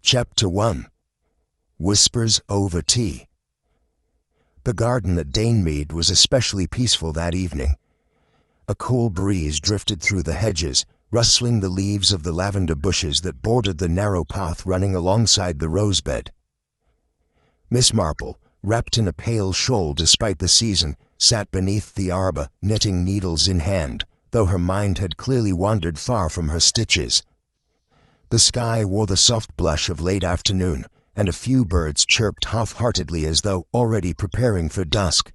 Chapter 1. Whispers over tea. The garden at Mead was especially peaceful that evening. A cool breeze drifted through the hedges, rustling the leaves of the lavender bushes that bordered the narrow path running alongside the rosebed. Miss Marple, wrapped in a pale shawl despite the season, sat beneath the arbor, knitting needles in hand, though her mind had clearly wandered far from her stitches. The sky wore the soft blush of late afternoon, and a few birds chirped half-heartedly as though already preparing for dusk.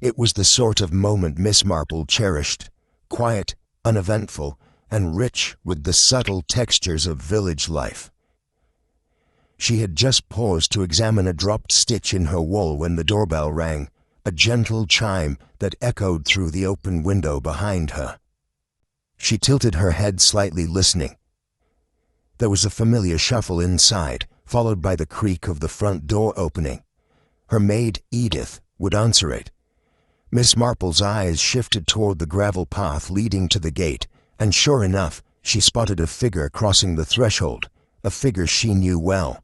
It was the sort of moment Miss Marple cherished, quiet, uneventful, and rich with the subtle textures of village life. She had just paused to examine a dropped stitch in her wool when the doorbell rang, a gentle chime that echoed through the open window behind her. She tilted her head slightly, listening. There was a familiar shuffle inside, followed by the creak of the front door opening. Her maid, Edith, would answer it. Miss Marple's eyes shifted toward the gravel path leading to the gate, and sure enough, she spotted a figure crossing the threshold, a figure she knew well.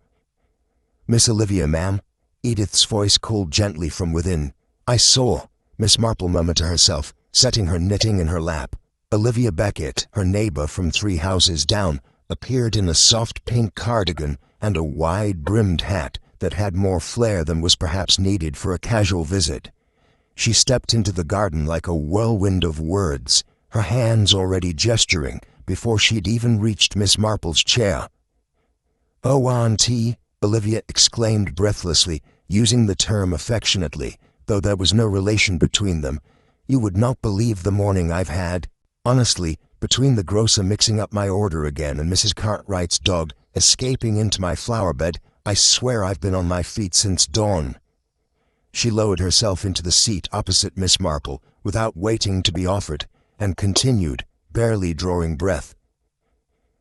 "Miss Olivia, ma'am," Edith's voice called gently from within. "I saw," Miss Marple murmured to herself, setting her knitting in her lap. Olivia Beckett, her neighbor from 3 houses down, appeared in a soft pink cardigan and a wide-brimmed hat that had more flair than was perhaps needed for a casual visit. She stepped into the garden like a whirlwind of words, her hands already gesturing before she'd even reached Miss Marple's chair. "Oh, Auntie," Olivia exclaimed breathlessly, using the term affectionately, though there was no relation between them. "You would not believe the morning I've had. Honestly, between the grocer mixing up my order again and Mrs. Cartwright's dog escaping into my flower bed, I swear I've been on my feet since dawn." She lowered herself into the seat opposite Miss Marple without waiting to be offered, and continued, barely drawing breath.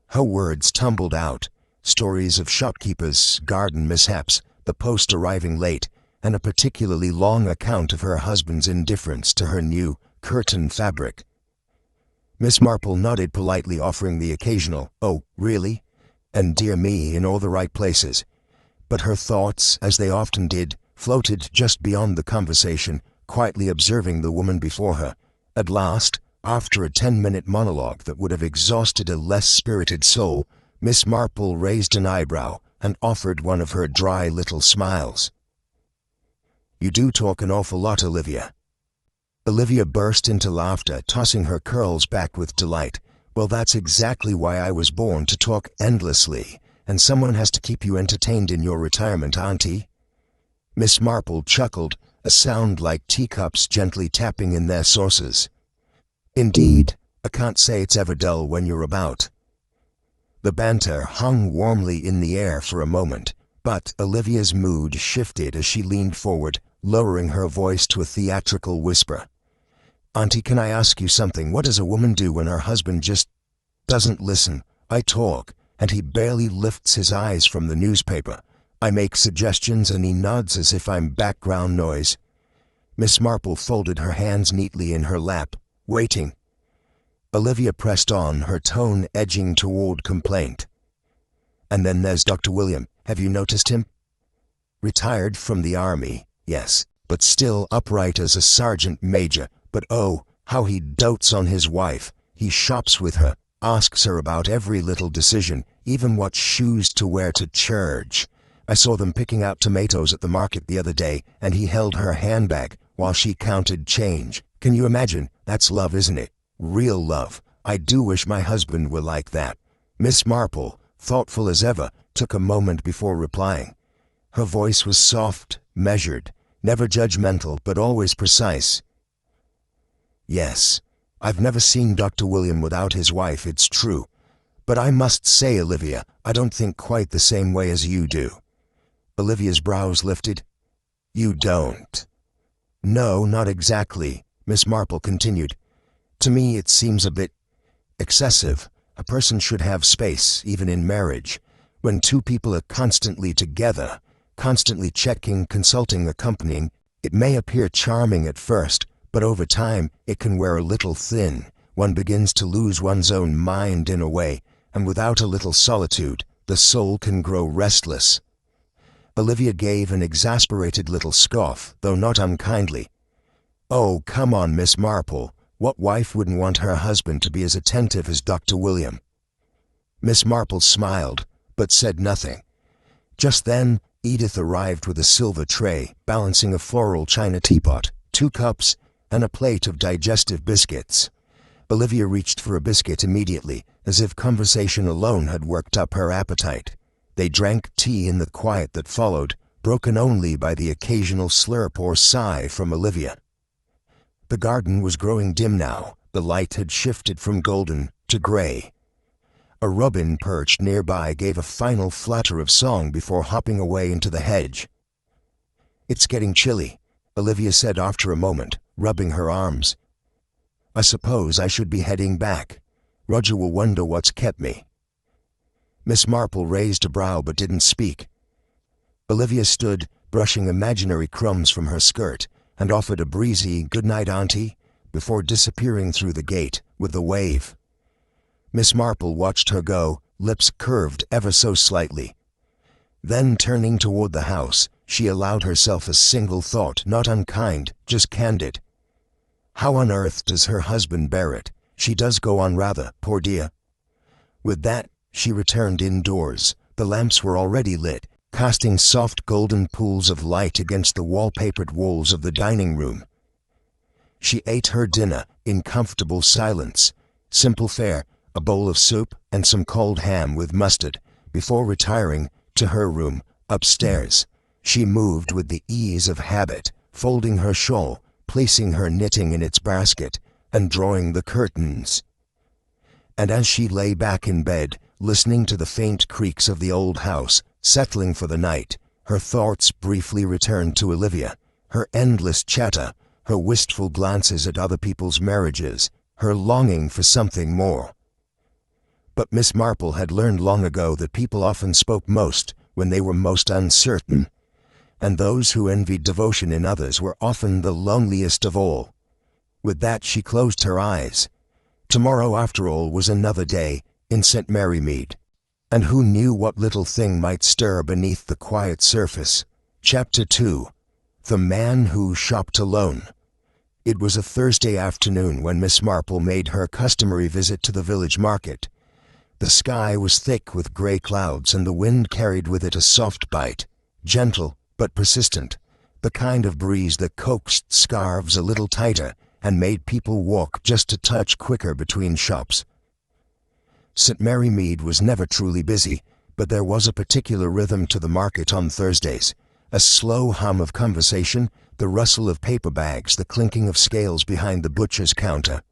Her words tumbled out, stories of shopkeepers' garden mishaps, the post arriving late, and a particularly long account of her husband's indifference to her new curtain fabric. Miss Marple nodded politely, offering the occasional, "Oh, really?" and "dear me" in all the right places. But her thoughts, as they often did, floated just beyond the conversation, quietly observing the woman before her. At last, after a 10-minute monologue that would have exhausted a less spirited soul, Miss Marple raised an eyebrow and offered one of her dry little smiles. "You do talk an awful lot, Olivia." Olivia burst into laughter, tossing her curls back with delight. "Well, that's exactly why I was born, to talk endlessly, and someone has to keep you entertained in your retirement, Auntie." Miss Marple chuckled, a sound like teacups gently tapping in their saucers. "Indeed, I can't say it's ever dull when you're about." The banter hung warmly in the air for a moment, but Olivia's mood shifted as she leaned forward, lowering her voice to a theatrical whisper. "Auntie, can I ask you something? What does a woman do when her husband just doesn't listen? I talk, and he barely lifts his eyes from the newspaper. I make suggestions, and he nods as if I'm background noise." Miss Marple folded her hands neatly in her lap, waiting. Olivia pressed on, her tone edging toward complaint. "And then there's Dr. William. Have you noticed him? Retired from the army, yes, but still upright as a sergeant major. But oh, how he dotes on his wife. He shops with her, asks her about every little decision, even what shoes to wear to church. I saw them picking out tomatoes at the market the other day, and he held her handbag while she counted change. Can you imagine? That's love, isn't it? Real love. I do wish my husband were like that." Miss Marple, thoughtful as ever, took a moment before replying. Her voice was soft, measured, never judgmental, but always precise. "Yes, I've never seen Dr. William without his wife, it's true. But I must say, Olivia, I don't think quite the same way as you do." Olivia's brows lifted. "You don't?" "No, not exactly," Miss Marple continued. "To me it seems a bit excessive. A person should have space, even in marriage. When 2 people are constantly together, constantly checking, consulting, accompanying, it may appear charming at first, but over time it can wear a little thin. One begins to lose one's own mind in a way, and without a little solitude, the soul can grow restless. Olivia gave an exasperated little scoff, though not unkindly. Oh, come on, Miss Marple. What wife wouldn't want her husband to be as attentive as Dr. William? Miss Marple smiled, but said nothing. Just then, Edith arrived with a silver tray, balancing a floral china teapot, 2 cups, and a plate of digestive biscuits. Olivia reached for a biscuit immediately, as if conversation alone had worked up her appetite. They drank tea in the quiet that followed, broken only by the occasional slurp or sigh from Olivia. The garden was growing dim now. The light had shifted from golden to grey. A robin perched nearby gave a final flutter of song before hopping away into the hedge. "It's getting chilly," Olivia said after a moment, rubbing her arms. "I suppose I should be heading back. Roger will wonder what's kept me." Miss Marple raised a brow but didn't speak. Olivia stood, brushing imaginary crumbs from her skirt, and offered a breezy "Good night, Auntie," before disappearing through the gate with a wave. Miss Marple watched her go, lips curved ever so slightly. Then, turning toward the house, she allowed herself a single thought, not unkind, just candid. How on earth does her husband bear it? She does go on rather, poor dear. With that, she returned indoors. The lamps were already lit, casting soft golden pools of light against the wallpapered walls of the dining room. She ate her dinner in comfortable silence. Simple fare, a bowl of soup and some cold ham with mustard, before retiring to her room upstairs. She moved with the ease of habit, folding her shawl, placing her knitting in its basket, and drawing the curtains. And as she lay back in bed, listening to the faint creaks of the old house, settling for the night, her thoughts briefly returned to Olivia, her endless chatter, her wistful glances at other people's marriages, her longing for something more. But Miss Marple had learned long ago that people often spoke most when they were most uncertain, and those who envied devotion in others were often the loneliest of all. With that she closed her eyes. Tomorrow, after all, was another day in St. Mary Mead, and who knew what little thing might stir beneath the quiet surface. Chapter 2. The Man Who Shopped Alone. It was a Thursday afternoon when Miss Marple made her customary visit to the village market. The sky was thick with grey clouds, and the wind carried with it a soft bite, gentle but persistent, the kind of breeze that coaxed scarves a little tighter and made people walk just a touch quicker between shops. St. Mary Mead was never truly busy, but there was a particular rhythm to the market on Thursdays, a slow hum of conversation, the rustle of paper bags, the clinking of scales behind the butcher's counter.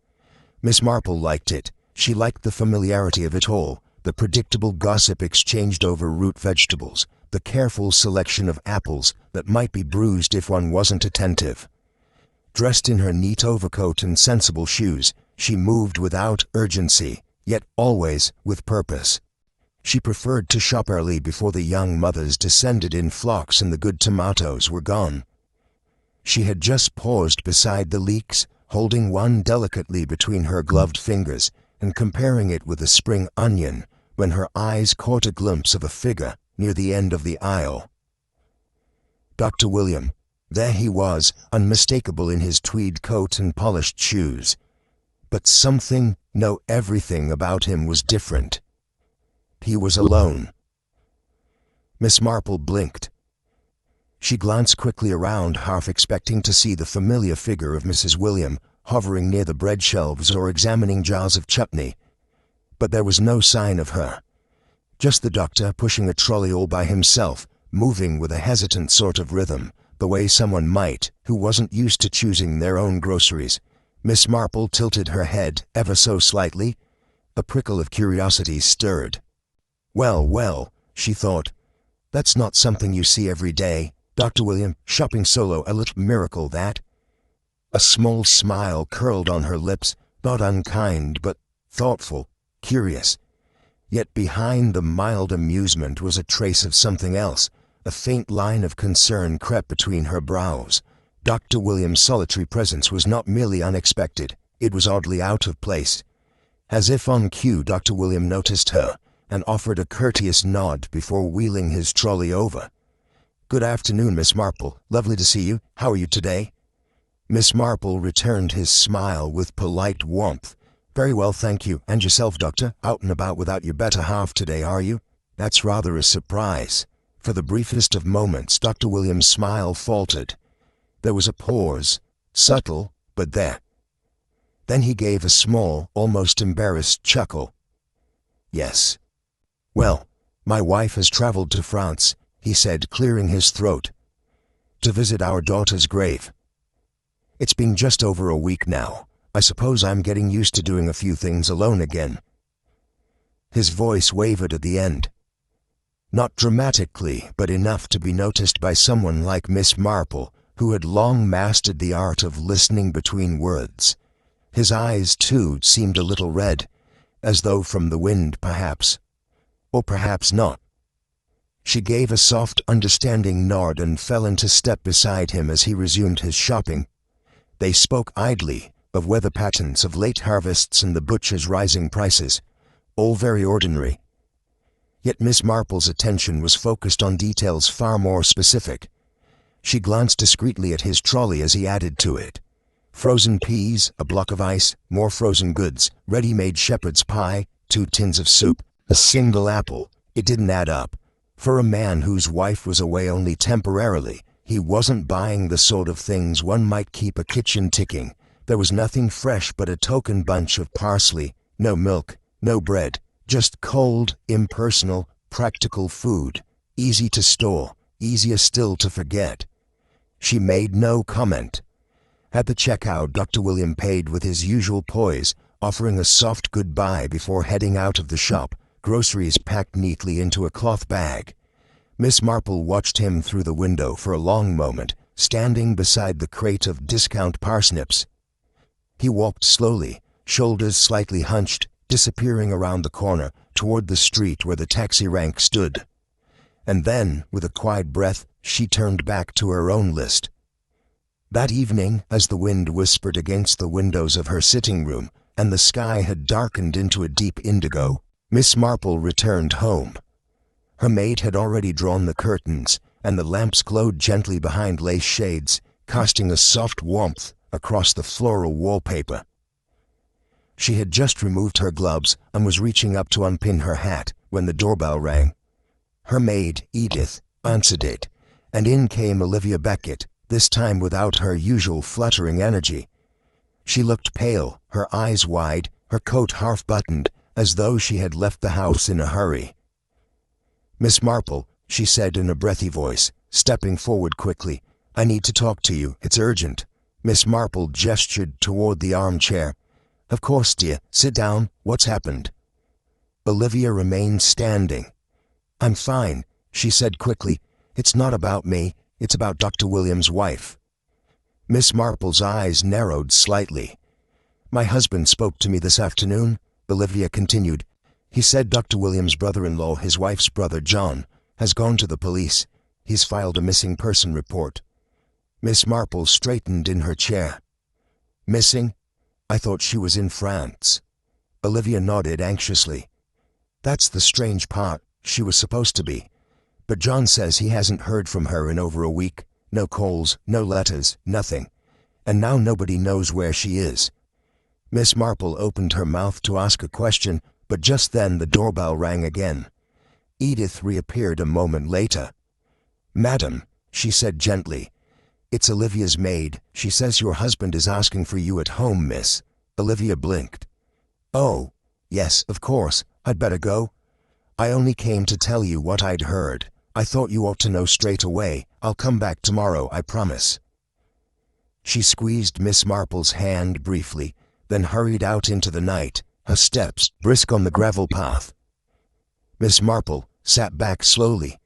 Miss Marple liked it. She liked the familiarity of it all, the predictable gossip exchanged over root vegetables, the careful selection of apples that might be bruised if one wasn't attentive. Dressed in her neat overcoat and sensible shoes, she moved without urgency, yet always with purpose. She preferred to shop early before the young mothers descended in flocks and the good tomatoes were gone. She had just paused beside the leeks, holding one delicately between her gloved fingers and comparing it with a spring onion, when her eyes caught a glimpse of a figure near the end of the aisle. Dr. William. There he was, unmistakable in his tweed coat and polished shoes. But something, no, everything about him was different. He was alone. Miss Marple blinked. She glanced quickly around, half expecting to see the familiar figure of Mrs. William hovering near the bread shelves or examining jars of chutney. But there was no sign of her. Just the doctor pushing a trolley all by himself, moving with a hesitant sort of rhythm, the way someone might who wasn't used to choosing their own groceries. Miss Marple tilted her head ever so slightly. A prickle of curiosity stirred. Well, well, she thought, that's not something you see every day. Dr. William, shopping solo, a little miracle, that. A small smile curled on her lips, not unkind, but thoughtful, curious. Yet behind the mild amusement was a trace of something else. A faint line of concern crept between her brows. Dr. William's solitary presence was not merely unexpected, it was oddly out of place. As if on cue, Dr. William noticed her, and offered a courteous nod before wheeling his trolley over. "Good afternoon, Miss Marple. Lovely to see you. How are you today?" Miss Marple returned his smile with polite warmth. "Very well, thank you. And yourself, Doctor? Out and about without your better half today, are you?" "That's rather a surprise." For the briefest of moments, Dr. William's smile faltered. There was a pause, subtle, but there. Then he gave a small, almost embarrassed chuckle. "Yes. Well, my wife has traveled to France," he said, clearing his throat, "to visit our daughter's grave. It's been just over a week now. I suppose I'm getting used to doing a few things alone again." His voice wavered at the end. Not dramatically, but enough to be noticed by someone like Miss Marple, who had long mastered the art of listening between words. His eyes, too, seemed a little red, as though from the wind, perhaps. Or perhaps not. She gave a soft, understanding nod and fell into step beside him as he resumed his shopping. They spoke idly of weather patterns, of late harvests and the butcher's rising prices, all very ordinary. Yet Miss Marple's attention was focused on details far more specific. She glanced discreetly at his trolley as he added to it. Frozen peas, a block of ice, more frozen goods, ready-made shepherd's pie, 2 tins of soup, a single apple. It didn't add up. For a man whose wife was away only temporarily, he wasn't buying the sort of things one might keep a kitchen ticking. There was nothing fresh but a token bunch of parsley, no milk, no bread, just cold, impersonal, practical food, easy to store, easier still to forget. She made no comment. At the checkout, Dr. William paid with his usual poise, offering a soft goodbye before heading out of the shop, groceries packed neatly into a cloth bag. Miss Marple watched him through the window for a long moment, standing beside the crate of discount parsnips. He walked slowly, shoulders slightly hunched, disappearing around the corner toward the street where the taxi rank stood. And then, with a quiet breath, she turned back to her own list. That evening, as the wind whispered against the windows of her sitting room and the sky had darkened into a deep indigo, Miss Marple returned home. Her maid had already drawn the curtains, and the lamps glowed gently behind lace shades, casting a soft warmth across the floral wallpaper. She had just removed her gloves and was reaching up to unpin her hat when the doorbell rang. Her maid, Edith, answered it, and in came Olivia Beckett, this time without her usual fluttering energy. She looked pale, her eyes wide, her coat half-buttoned, as though she had left the house in a hurry. "Miss Marple," she said in a breathy voice, stepping forward quickly, "I need to talk to you. It's urgent." Miss Marple gestured toward the armchair. "Of course, dear. Sit down. What's happened?" Olivia remained standing. "I'm fine," she said quickly. "It's not about me. It's about Dr. William's wife." Miss Marple's eyes narrowed slightly. "My husband spoke to me this afternoon," Olivia continued. "He said Dr. William's brother-in-law, his wife's brother, John, has gone to the police. He's filed a missing person report." Miss Marple straightened in her chair. "Missing? I thought she was in France." Olivia nodded anxiously. "That's the strange part. She was supposed to be. But John says he hasn't heard from her in over a week. No calls, no letters, nothing. And now nobody knows where she is." Miss Marple opened her mouth to ask a question, but just then the doorbell rang again. Edith reappeared a moment later. "Madam," she said gently, "it's Olivia's maid. She says your husband is asking for you at home, miss." Olivia blinked. "Oh, yes, of course. I'd better go. I only came to tell you what I'd heard. I thought you ought to know straight away. I'll come back tomorrow, I promise." She squeezed Miss Marple's hand briefly, then hurried out into the night, her steps brisk on the gravel path. Miss Marple sat back slowly.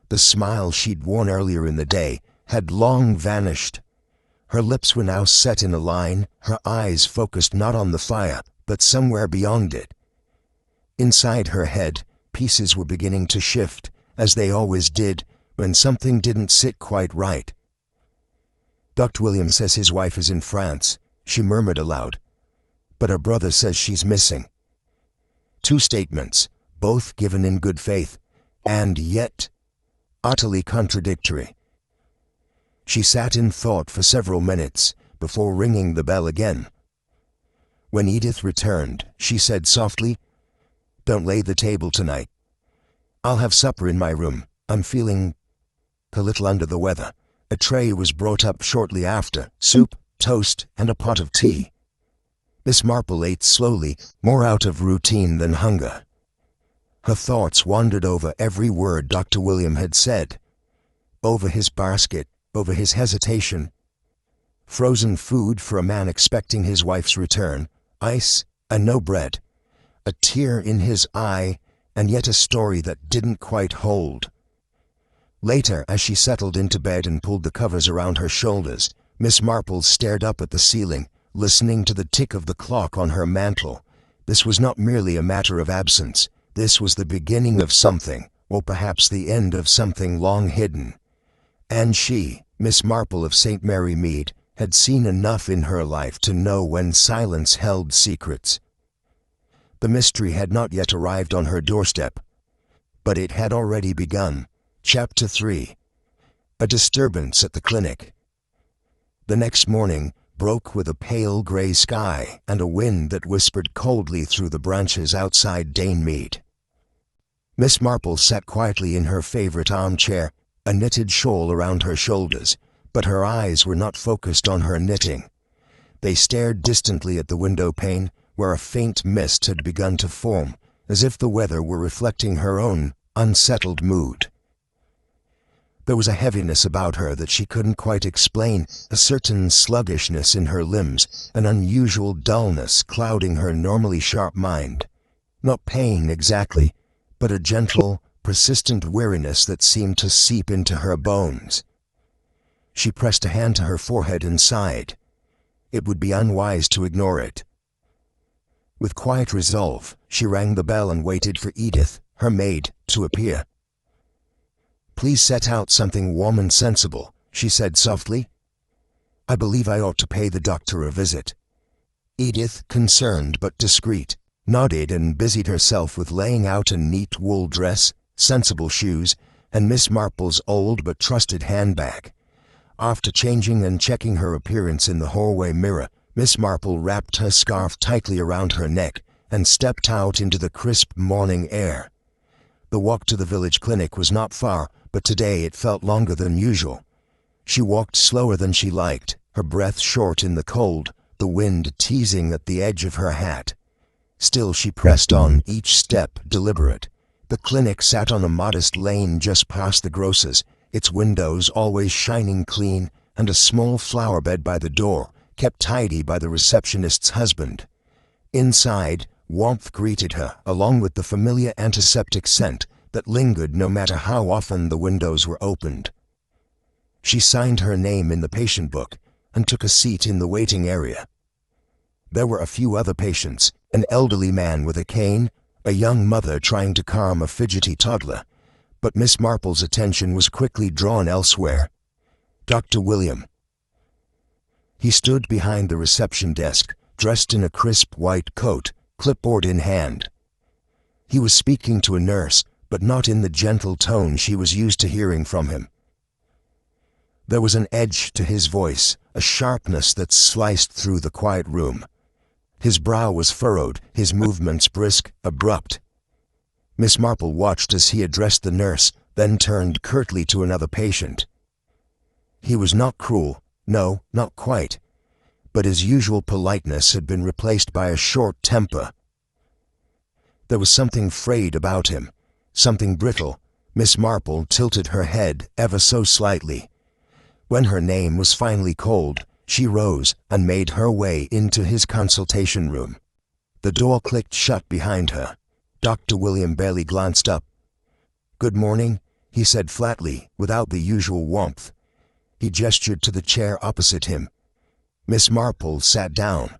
The smile she'd worn earlier in the day had long vanished. Her lips were now set in a line, her eyes focused not on the fire, but somewhere beyond it. Inside her head, pieces were beginning to shift, as they always did when something didn't sit quite right. "Dr. William says his wife is in France," she murmured aloud. "But her brother says she's missing." Two statements, both given in good faith, and yet utterly contradictory. She sat in thought for several minutes before ringing the bell again. When Edith returned, she said softly, "Don't lay the table tonight. I'll have supper in my room. I'm feeling a little under the weather." A tray was brought up shortly after, soup, toast, and a pot of tea. Miss Marple ate slowly, more out of routine than hunger. Her thoughts wandered over every word Dr. William had said, over his basket, over his hesitation. Frozen food for a man expecting his wife's return, ice, and no bread, a tear in his eye, and yet a story that didn't quite hold. Later, as she settled into bed and pulled the covers around her shoulders, Miss Marple stared up at the ceiling, listening to the tick of the clock on her mantel. This was not merely a matter of absence. This was the beginning of something, or perhaps the end of something long hidden. And she, Miss Marple of St. Mary Mead, had seen enough in her life to know when silence held secrets. The mystery had not yet arrived on her doorstep, but it had already begun. Chapter 3. A disturbance at the clinic. The next morning broke with a pale grey sky and a wind that whispered coldly through the branches outside Dane Mead. Miss Marple sat quietly in her favourite armchair, a knitted shawl around her shoulders, but her eyes were not focused on her knitting. They stared distantly at the window pane, where a faint mist had begun to form, as if the weather were reflecting her own unsettled mood. There was a heaviness about her that she couldn't quite explain, a certain sluggishness in her limbs, an unusual dullness clouding her normally sharp mind. Not pain exactly, but a gentle, persistent weariness that seemed to seep into her bones. She pressed a hand to her forehead and sighed. It would be unwise to ignore it. With quiet resolve, she rang the bell and waited for Edith, her maid, to appear. "Please set out something warm and sensible," she said softly. "I believe I ought to pay the doctor a visit." Edith, concerned but discreet, nodded and busied herself with laying out a neat wool dress, sensible shoes, and Miss Marple's old but trusted handbag. After changing and checking her appearance in the hallway mirror, Miss Marple wrapped her scarf tightly around her neck and stepped out into the crisp morning air. The walk to the village clinic was not far, but today it felt longer than usual. She walked slower than she liked, her breath short in the cold, the wind teasing at the edge of her hat. Still she pressed on, each step deliberate. The clinic sat on a modest lane just past the grocer's, its windows always shining clean, and a small flower bed by the door, kept tidy by the receptionist's husband. Inside, warmth greeted her, along with the familiar antiseptic scent that lingered no matter how often the windows were opened. She signed her name in the patient book and took a seat in the waiting area. There were a few other patients, an elderly man with a cane, a young mother trying to calm a fidgety toddler, but Miss Marple's attention was quickly drawn elsewhere. Dr. William. He stood behind the reception desk, dressed in a crisp white coat, clipboard in hand. He was speaking to a nurse, but not in the gentle tone she was used to hearing from him. There was an edge to his voice, a sharpness that sliced through the quiet room. His brow was furrowed, his movements brisk, abrupt. Miss Marple watched as he addressed the nurse, then turned curtly to another patient. He was not cruel, no, not quite, but his usual politeness had been replaced by a short temper. There was something frayed about him, something brittle. Miss Marple tilted her head ever so slightly. When her name was finally called, she rose and made her way into his consultation room. The door clicked shut behind her. Dr. William barely glanced up. "Good morning," he said flatly, without the usual warmth. He gestured to the chair opposite him. Miss Marple sat down.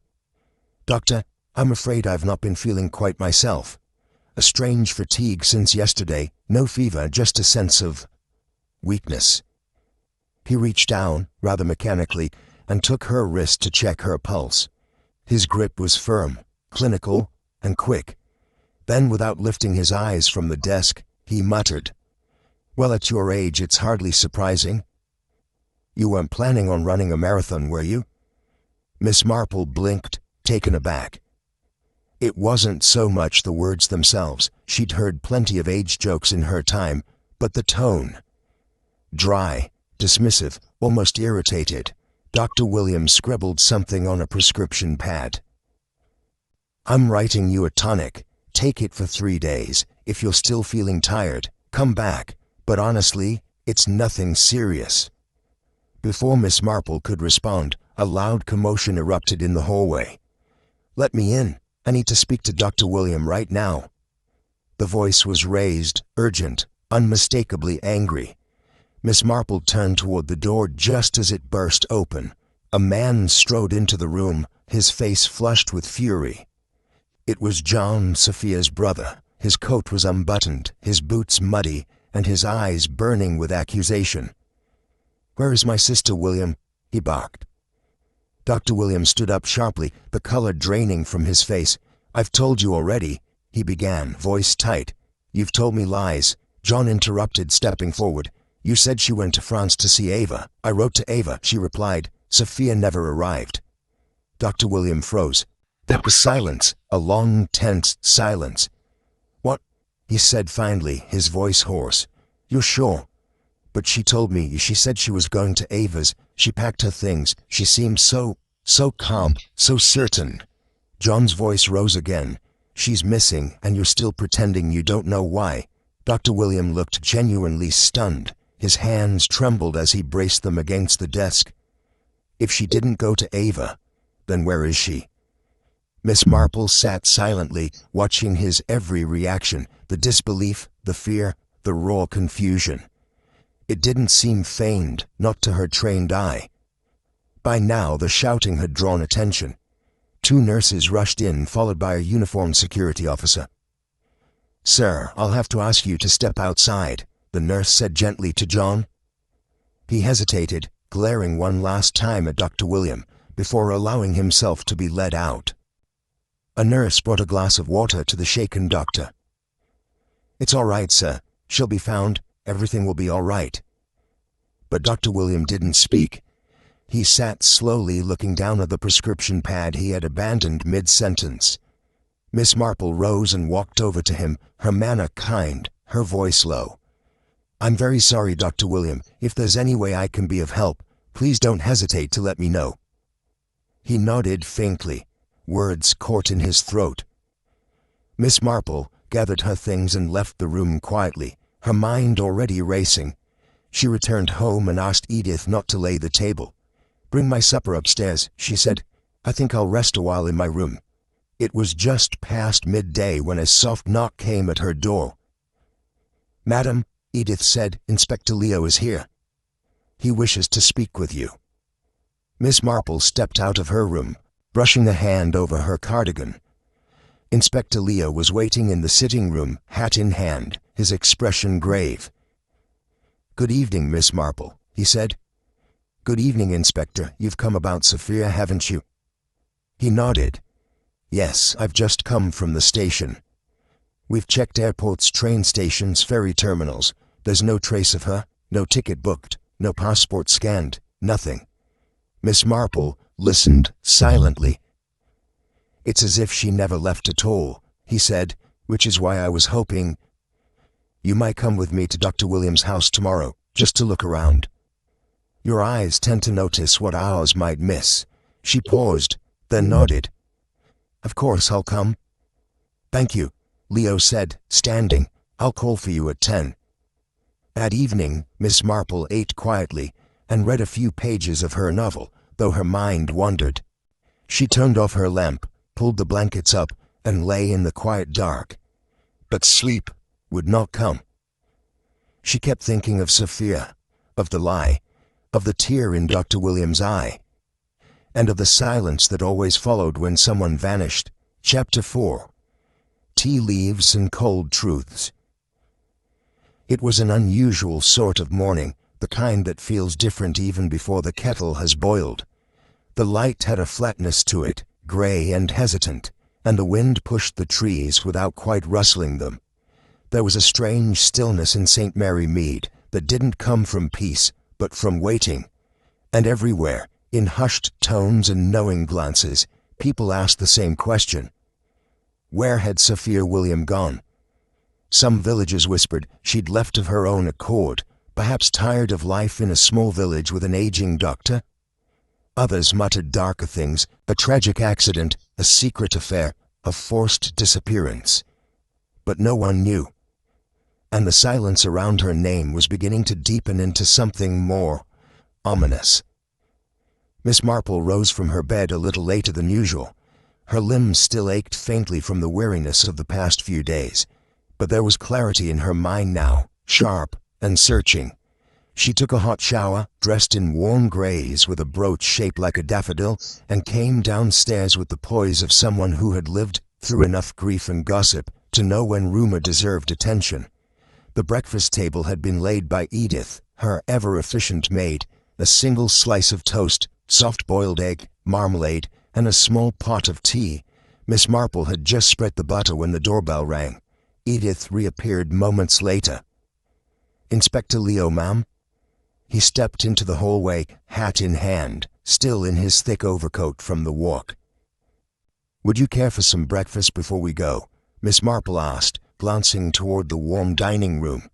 "Doctor, I'm afraid I've not been feeling quite myself. A strange fatigue since yesterday, no fever, just a sense of weakness." He reached down, rather mechanically, and took her wrist to check her pulse. His grip was firm, clinical, and quick. Then, without lifting his eyes from the desk, he muttered, "Well, at your age, it's hardly surprising. You weren't planning on running a marathon, were you?" Miss Marple blinked, taken aback. It wasn't so much the words themselves. She'd heard plenty of age jokes in her time, but the tone. Dry, dismissive, almost irritated. Dr. Williams scribbled something on a prescription pad. "I'm writing you a tonic. Take it for 3 days. If you're still feeling tired, come back. But honestly, it's nothing serious." Before Miss Marple could respond, a loud commotion erupted in the hallway. "Let me in. I need to speak to Dr. William right now." The voice was raised, urgent, unmistakably angry. Miss Marple turned toward the door just as it burst open. A man strode into the room, his face flushed with fury. It was John, Sophia's brother. His coat was unbuttoned, his boots muddy, and his eyes burning with accusation. "Where is my sister, William?" he barked. Dr. William stood up sharply, the color draining from his face. "I've told you already," he began, voice tight. "You've told me lies." John interrupted, stepping forward. "You said she went to France to see Ava. I wrote to Ava," she replied. "Sophia never arrived." Dr. William froze. There was silence, a long, tense silence. "What?" he said finally, his voice hoarse. "You're sure?" "But she told me, she said she was going to Ava's. She packed her things. She seemed so calm, so certain." John's voice rose again. "She's missing, and you're still pretending you don't know why." Dr. William looked genuinely stunned. His hands trembled as he braced them against the desk. "If she didn't go to Ava, then where is she?" Miss Marple sat silently, watching his every reaction, the disbelief, the fear, the raw confusion. It didn't seem feigned, not to her trained eye. By now the shouting had drawn attention. 2 nurses rushed in, followed by a uniformed security officer. "Sir, I'll have to ask you to step outside," the nurse said gently to John. He hesitated, glaring one last time at Dr. William, before allowing himself to be led out. A nurse brought a glass of water to the shaken doctor. "It's all right, sir. She'll be found. Everything will be all right." But Dr. William didn't speak. He sat slowly, looking down at the prescription pad he had abandoned mid-sentence. Miss Marple rose and walked over to him, her manner kind, her voice low. "I'm very sorry, Dr. William. If there's any way I can be of help, please don't hesitate to let me know." He nodded faintly, words caught in his throat. Miss Marple gathered her things and left the room quietly, her mind already racing. She returned home and asked Edith not to lay the table. "Bring my supper upstairs," she said. "I think I'll rest a while in my room." It was just past midday when a soft knock came at her door. "Madam," Edith said, "Inspector Leo is here. He wishes to speak with you." Miss Marple stepped out of her room, brushing a hand over her cardigan. Inspector Leo was waiting in the sitting room, hat in hand, his expression grave. "Good evening, Miss Marple," he said. "Good evening, Inspector. You've come about Sophia, haven't you?" He nodded. "Yes, I've just come from the station. We've checked airports, train stations, ferry terminals. There's no trace of her, no ticket booked, no passport scanned, nothing." Miss Marple listened silently. "It's as if she never left at all," he said, "which is why I was hoping you might come with me to Dr. Williams' house tomorrow, just to look around. Your eyes tend to notice what ours might miss." She paused, then nodded. "Of course I'll come." "Thank you," Leo said, standing. "I'll call for you at 10. That evening, Miss Marple ate quietly and read a few pages of her novel, though her mind wandered. She turned off her lamp, pulled the blankets up, and lay in the quiet dark. But sleep would not come. She kept thinking of Sophia, of the lie, of the tear in Dr. Williams' eye, and of the silence that always followed when someone vanished. Chapter 4. Tea Leaves and Cold Truths. It was an unusual sort of morning, the kind that feels different even before the kettle has boiled. The light had a flatness to it, gray and hesitant, and the wind pushed the trees without quite rustling them. There was a strange stillness in St. Mary Mead that didn't come from peace, but from waiting. And everywhere, in hushed tones and knowing glances, people asked the same question. Where had Sophia William gone? Some villagers whispered she'd left of her own accord, perhaps tired of life in a small village with an aging doctor. Others muttered darker things, a tragic accident, a secret affair, a forced disappearance. But no one knew. And the silence around her name was beginning to deepen into something more ominous. Miss Marple rose from her bed a little later than usual. Her limbs still ached faintly from the weariness of the past few days, but there was clarity in her mind now, sharp and searching. She took a hot shower, dressed in warm grays with a brooch shaped like a daffodil, and came downstairs with the poise of someone who had lived through enough grief and gossip to know when rumor deserved attention. The breakfast table had been laid by Edith, her ever-efficient maid, a single slice of toast, soft-boiled egg, marmalade, and a small pot of tea. Miss Marple had just spread the butter when the doorbell rang. Edith reappeared moments later. "Inspector Leo, ma'am?" He stepped into the hallway, hat in hand, still in his thick overcoat from the walk. "Would you care for some breakfast before we go?" Miss Marple asked, glancing toward the warm dining room.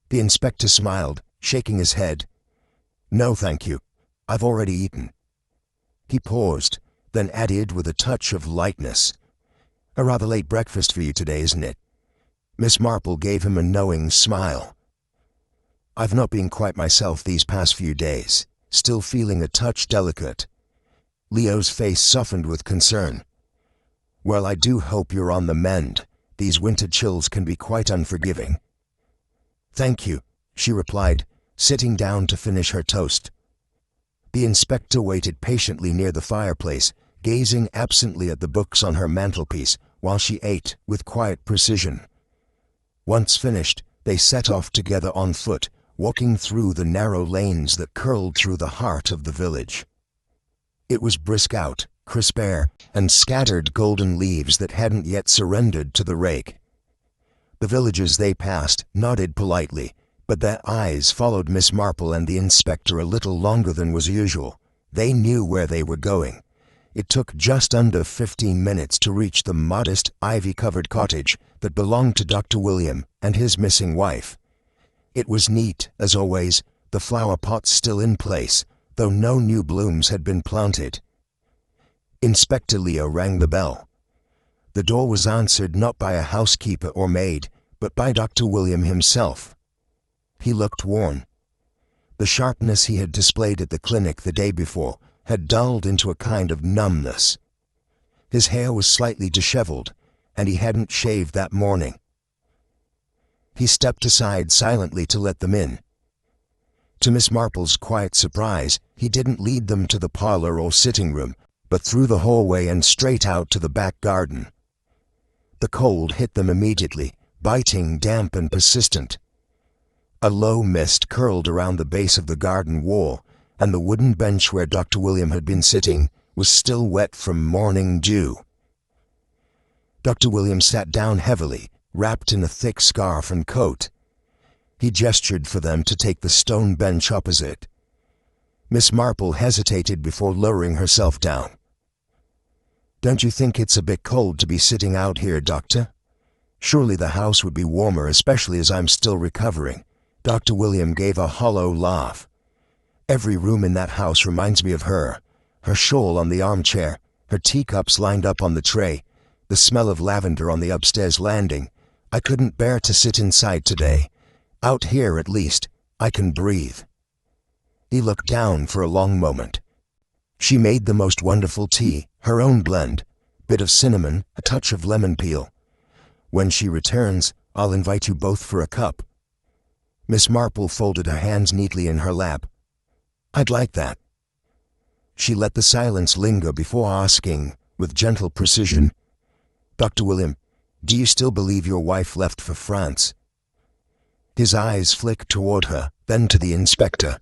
The inspector smiled, shaking his head. "No, thank you. I've already eaten." He paused, then added with a touch of lightness, "A rather late breakfast for you today, isn't it?" Miss Marple gave him a knowing smile. "I've not been quite myself these past few days, still feeling a touch delicate." Leo's face softened with concern. "Well, I do hope you're on the mend. These winter chills can be quite unforgiving." "Thank you," she replied, sitting down to finish her toast. The inspector waited patiently near the fireplace, gazing absently at the books on her mantelpiece while she ate with quiet precision. Once finished, they set off together on foot, walking through the narrow lanes that curled through the heart of the village. It was brisk out, crisp air, and scattered golden leaves that hadn't yet surrendered to the rake. The villagers they passed nodded politely, but their eyes followed Miss Marple and the inspector a little longer than was usual. They knew where they were going. It took just under 15 minutes to reach the modest, ivy-covered cottage that belonged to Dr. William and his missing wife. It was neat, as always, the flower pots still in place, though no new blooms had been planted. Inspector Leo rang the bell. The door was answered not by a housekeeper or maid, but by Dr. William himself. He looked worn. The sharpness he had displayed at the clinic the day before had dulled into a kind of numbness. His hair was slightly disheveled, and he hadn't shaved that morning. He stepped aside silently to let them in. To Miss Marple's quiet surprise, he didn't lead them to the parlor or sitting room, but through the hallway and straight out to the back garden. The cold hit them immediately, biting, damp, and persistent. A low mist curled around the base of the garden wall, and the wooden bench where Dr. William had been sitting was still wet from morning dew. Dr. William sat down heavily, wrapped in a thick scarf and coat. He gestured for them to take the stone bench opposite. Miss Marple hesitated before lowering herself down. "Don't you think it's a bit cold to be sitting out here, Doctor? Surely the house would be warmer, especially as I'm still recovering." Dr. William gave a hollow laugh. "Every room in that house reminds me of her. Her shawl on the armchair, her teacups lined up on the tray, the smell of lavender on the upstairs landing. I couldn't bear to sit inside today. Out here, at least, I can breathe." He looked down for a long moment. "She made the most wonderful tea, her own blend, bit of cinnamon, a touch of lemon peel. When she returns, I'll invite you both for a cup." Miss Marple folded her hands neatly in her lap. "I'd like that." She let the silence linger before asking, with gentle precision, "Dr. William, do you still believe your wife left for France?" His eyes flicked toward her, then to the inspector.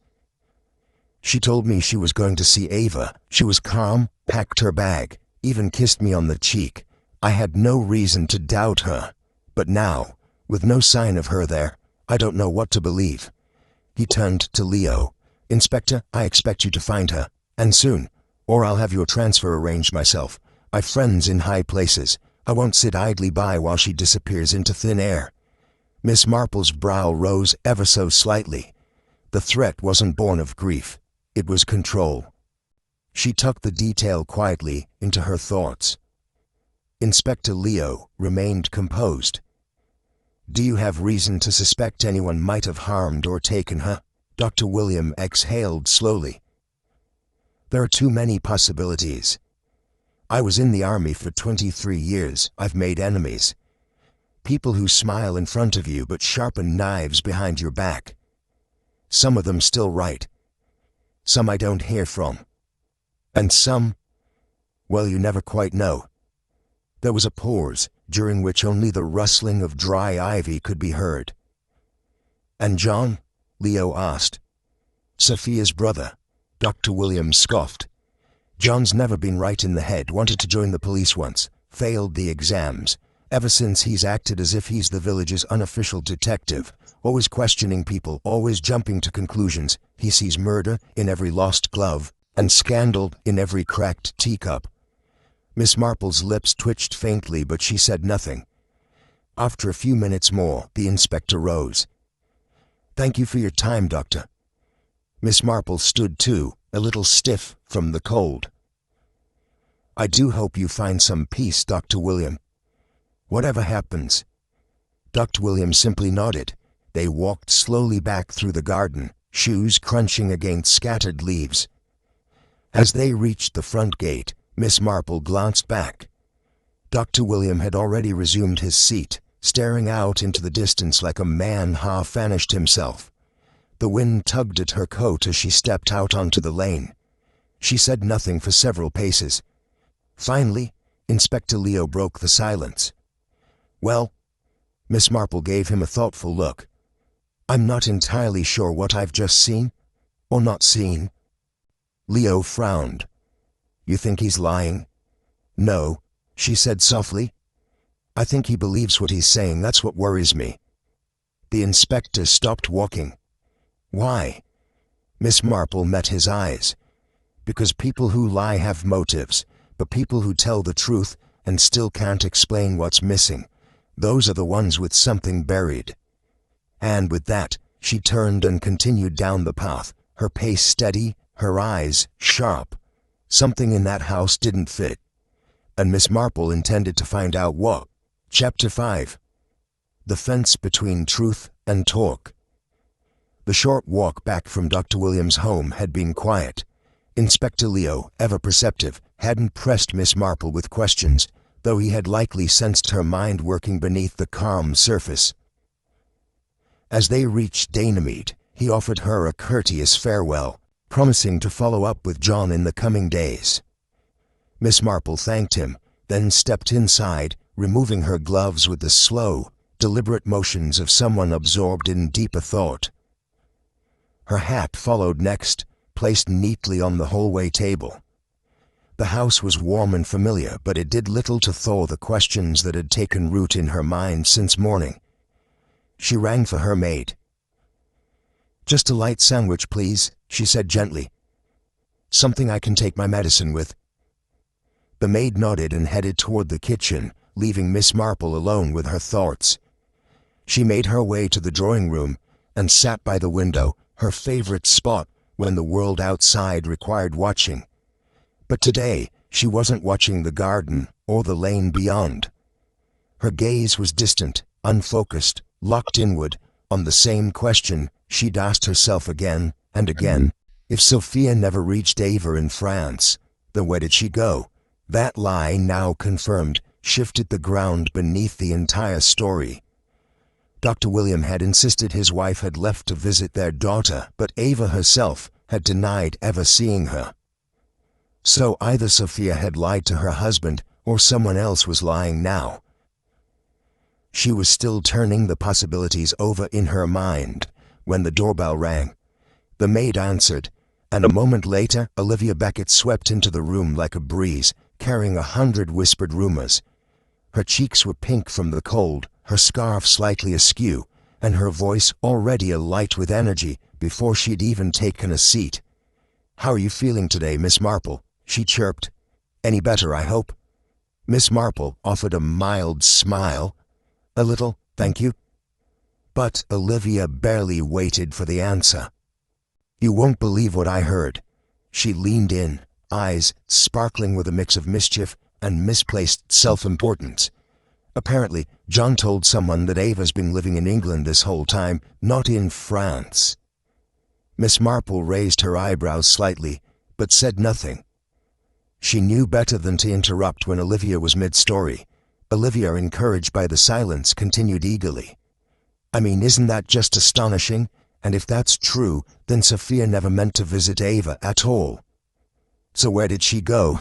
"She told me she was going to see Ava. She was calm, packed her bag, even kissed me on the cheek. I had no reason to doubt her, but now, with no sign of her there, I don't know what to believe. He turned to Leo. Inspector, I expect you to find her, and soon, or I'll have your transfer arranged myself. I've friends in high places. I won't sit idly by while she disappears into thin air. Miss Marple's brow rose ever so slightly. The threat wasn't born of grief. It was control. She tucked the detail quietly into her thoughts. Inspector Leo remained composed. Do you have reason to suspect anyone might have harmed or taken her? Dr. William exhaled slowly. There are too many possibilities. I was in the army for 23 years. I've made enemies. People who smile in front of you but sharpen knives behind your back. Some of them still right. Some I don't hear from. And some, well, you never quite know. There was a pause, during which only the rustling of dry ivy could be heard. And John? Leo asked. Sophia's brother. Dr. Williams scoffed. John's never been right in the head, wanted to join the police once, failed the exams. Ever since he's acted as if he's the village's unofficial detective, always questioning people, always jumping to conclusions. He sees murder in every lost glove, and scandal in every cracked teacup. Miss Marple's lips twitched faintly, but she said nothing. After a few minutes more, the inspector rose. Thank you for your time, Doctor. Miss Marple stood too, a little stiff from the cold. I do hope you find some peace, Dr. William. Whatever happens. Dr. William simply nodded. They walked slowly back through the garden, shoes crunching against scattered leaves. As they reached the front gate, Miss Marple glanced back. Dr. William had already resumed his seat, staring out into the distance like a man half vanished himself. The wind tugged at her coat as she stepped out onto the lane. She said nothing for several paces. Finally, Inspector Leo broke the silence. Well, Miss Marple gave him a thoughtful look. I'm not entirely sure what I've just seen, or not seen. Leo frowned. You think he's lying? No, she said softly. I think he believes what he's saying. That's what worries me. The inspector stopped walking. Why? Miss Marple met his eyes. Because people who lie have motives, but people who tell the truth and still can't explain what's missing, those are the ones with something buried. And with that, she turned and continued down the path, her pace steady, her eyes sharp. Something in that house didn't fit, and Miss Marple intended to find out what. Chapter 5. The Fence Between Truth and Talk. The short walk back from Dr. Williams' home had been quiet. Inspector Leo, ever perceptive, hadn't pressed Miss Marple with questions, though he had likely sensed her mind working beneath the calm surface. As they reached Mead, he offered her a courteous farewell, promising to follow up with John in the coming days. Miss Marple thanked him, then stepped inside, removing her gloves with the slow, deliberate motions of someone absorbed in deeper thought. Her hat followed next, placed neatly on the hallway table. The house was warm and familiar, but it did little to thaw the questions that had taken root in her mind since morning. She rang for her maid. Just a light sandwich, please, she said gently. Something I can take my medicine with. The maid nodded and headed toward the kitchen, leaving Miss Marple alone with her thoughts. She made her way to the drawing room and sat by the window, her favorite spot when the world outside required watching. But today, she wasn't watching the garden or the lane beyond. Her gaze was distant, unfocused, locked inward, on the same question she'd asked herself again and again. If Sophia never reached Ava in France, then where did she go? That lie, now confirmed, shifted the ground beneath the entire story. Dr. William had insisted his wife had left to visit their daughter, but Ava herself had denied ever seeing her. So either Sophia had lied to her husband, or someone else was lying now. She was still turning the possibilities over in her mind when the doorbell rang. The maid answered, and a moment later Olivia Beckett swept into the room like a breeze, carrying 100 whispered rumors. Her cheeks were pink from the cold, her scarf slightly askew, and her voice already alight with energy before she'd even taken a seat. "How are you feeling today, Miss Marple?" she chirped. "Any better, I hope?" Miss Marple offered a mild smile. "A little, thank you." But Olivia barely waited for the answer. "You won't believe what I heard." She leaned in, eyes sparkling with a mix of mischief and misplaced self-importance. "Apparently, John told someone that Ava's been living in England this whole time, not in France." Miss Marple raised her eyebrows slightly, but said nothing. She knew better than to interrupt when Olivia was mid-story. Olivia, encouraged by the silence, continued eagerly. "I mean, isn't that just astonishing? And if that's true, then Sophia never meant to visit Ava at all. So where did she go?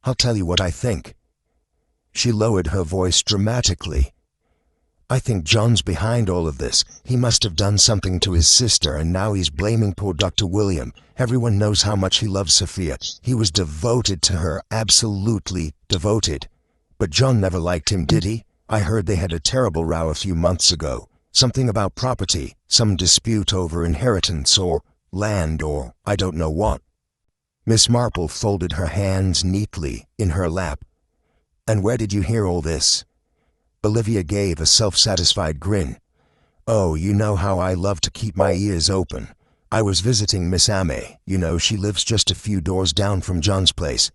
I'll tell you what I think." She lowered her voice dramatically. "I think John's behind all of this. He must have done something to his sister, and now he's blaming poor Dr. William. Everyone knows how much he loves Sophia. He was devoted to her, absolutely devoted. But John never liked him, did he? I heard they had a terrible row a few months ago. Something about property, some dispute over inheritance or land or I don't know what." Miss Marple folded her hands neatly in her lap. "And where did you hear all this?" Olivia gave a self-satisfied grin. "Oh, you know how I love to keep my ears open. I was visiting Miss Ame, she lives just a few doors down from John's place,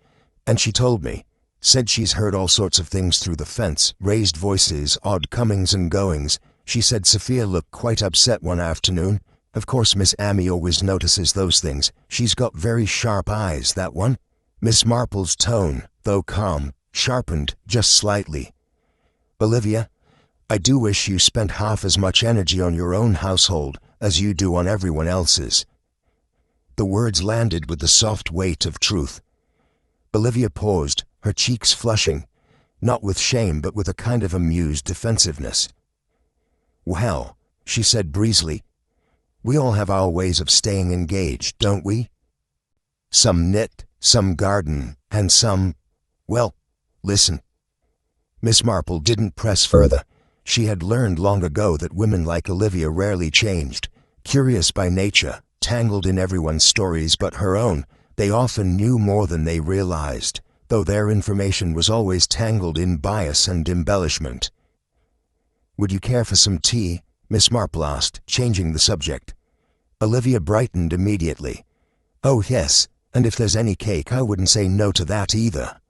and she told me, said she's heard all sorts of things through the fence, raised voices, odd comings and goings. She said Sophia looked quite upset one afternoon. Of course Miss Ame always notices those things. She's got very sharp eyes, that one." Miss Marple's tone, though calm, sharpened just slightly. "Olivia, I do wish you spent half as much energy on your own household as you do on everyone else's." The words landed with the soft weight of truth. Olivia paused, her cheeks flushing, not with shame but with a kind of amused defensiveness. "Well," she said breezily, "we all have our ways of staying engaged, don't we? Some knit, some garden, and some... Well, listen." Miss Marple didn't press further. She had learned long ago that women like Olivia rarely changed. Curious by nature, tangled in everyone's stories but her own, they often knew more than they realized, though their information was always tangled in bias and embellishment. "Would you care for some tea?" Miss Marple asked, changing the subject. Olivia brightened immediately. "Oh yes, and if there's any cake I wouldn't say no to that either."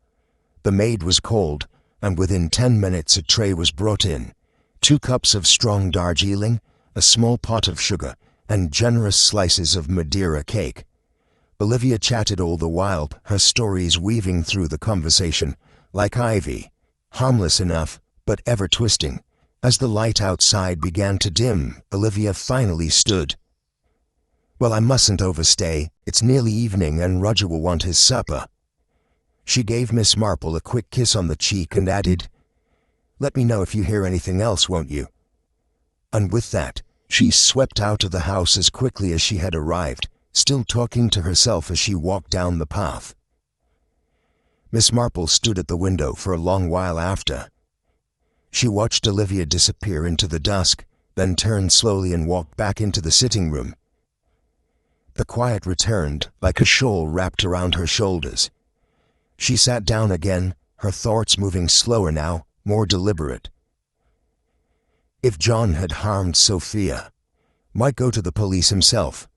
The maid was called, and within 10 minutes a tray was brought in. 2 cups of strong Darjeeling, a small pot of sugar, and generous slices of Madeira cake. Olivia chatted all the while, her stories weaving through the conversation, like ivy, harmless enough, but ever twisting. As the light outside began to dim, Olivia finally stood. "Well, I mustn't overstay. It's nearly evening and Roger will want his supper." She gave Miss Marple a quick kiss on the cheek and added, "Let me know if you hear anything else, won't you?" And with that, she swept out of the house as quickly as she had arrived, still talking to herself as she walked down the path. Miss Marple stood at the window for a long while after. She watched Olivia disappear into the dusk, then turned slowly and walked back into the sitting room. The quiet returned, like a shawl wrapped around her shoulders. She sat down again, her thoughts moving slower now, more deliberate. If John had harmed Sophia, might go to the police himself.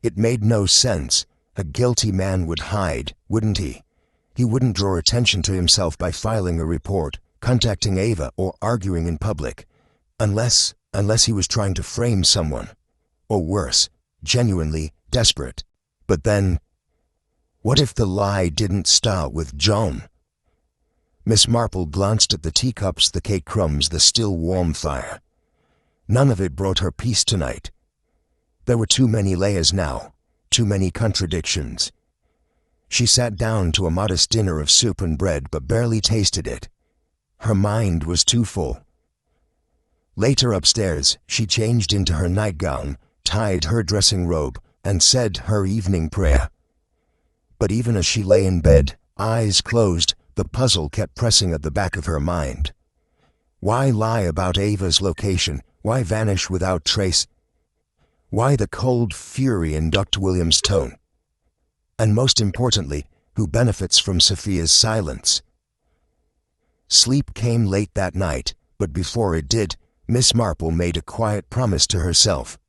It made no sense. A guilty man would hide, wouldn't he? He wouldn't draw attention to himself by filing a report, contacting Ava, or arguing in public. Unless he was trying to frame someone. Or worse, genuinely desperate. But then, what if the lie didn't start with John? Miss Marple glanced at the teacups, the cake crumbs, the still warm fire. None of it brought her peace tonight. There were too many layers now, too many contradictions. She sat down to a modest dinner of soup and bread but barely tasted it. Her mind was too full. Later upstairs, she changed into her nightgown, tied her dressing robe, and said her evening prayer. But even as she lay in bed, eyes closed, The puzzle kept pressing at the back of her mind. Why lie about Ava's location? Why vanish without trace? Why the cold fury in Dr. Williams' tone? And most importantly, who benefits from Sophia's silence? Sleep came late that night, but before it did, Miss Marple made a quiet promise to herself.